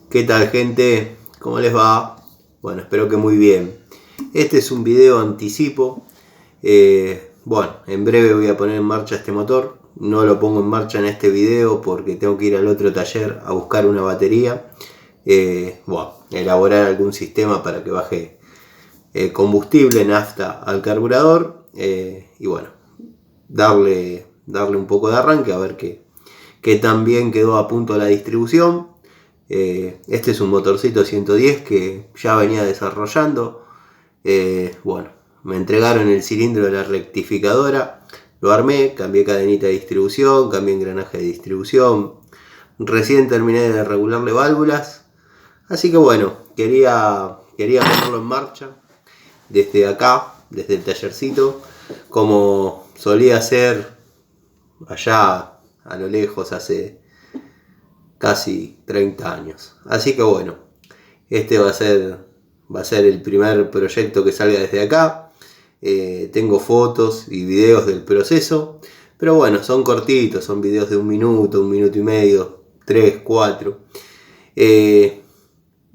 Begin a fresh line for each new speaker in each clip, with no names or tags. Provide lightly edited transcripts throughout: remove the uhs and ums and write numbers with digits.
¿Qué tal, gente? ¿Cómo les va? Bueno, espero que muy bien. Este es un video anticipo. Bueno, en breve voy a poner en marcha este motor. No lo pongo en marcha en este video porque tengo que ir al otro taller a buscar una batería. Bueno, elaborar algún sistema para que baje combustible, nafta al carburador. Y bueno, darle un poco de arranque a ver qué tan bien quedó a punto la distribución. Este es un motorcito 110 que ya venía desarrollando. Bueno, me entregaron el cilindro de la rectificadora, lo armé, cambié cadenita de distribución, cambié engranaje de distribución, recién terminé de regularle válvulas, así que bueno, quería ponerlo en marcha desde acá, desde el tallercito, como solía hacer allá a lo lejos hace casi 30 años. Así que bueno, este va a ser el primer proyecto que salga desde acá. Tengo fotos y videos del proceso, pero bueno, son cortitos, son videos de un minuto y medio, 3, 4.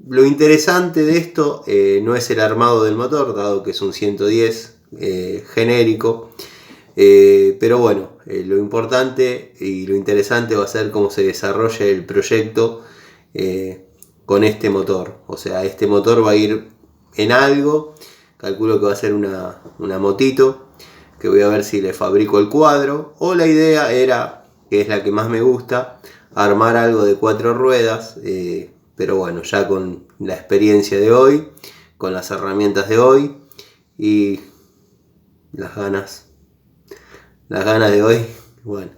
Lo interesante de esto no es el armado del motor, dado que es un 110 genérico. Pero bueno, lo importante y lo interesante va a ser cómo se desarrolla el proyecto con este motor. O sea, este motor va a ir en algo. Calculo que va a ser una motito, que voy a ver si le fabrico el cuadro. O la idea era, que es la que más me gusta, armar algo de 4 ruedas. Pero bueno, ya con la experiencia de hoy, con las herramientas de hoy y las ganas de hoy, bueno,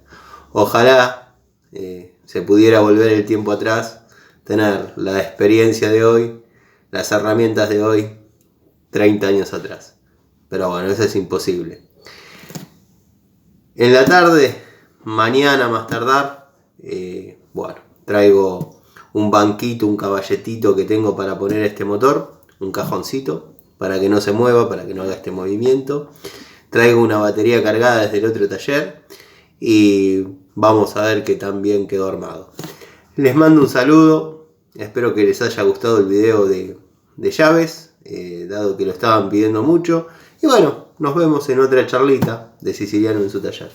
ojalá se pudiera volver el tiempo atrás, tener la experiencia de hoy, las herramientas de hoy, 30 años atrás. Pero bueno, eso es imposible. En la tarde, mañana más tardar, bueno, traigo un banquito, un caballetito que tengo para poner este motor, un cajoncito, para que no se mueva, para que no haga este movimiento. Traigo una batería cargada desde el otro taller y vamos a ver qué tan bien quedó armado. Les mando un saludo, espero que les haya gustado el video de llaves, dado que lo estaban pidiendo mucho. Y bueno, nos vemos en otra charlita de Siciliano en su taller.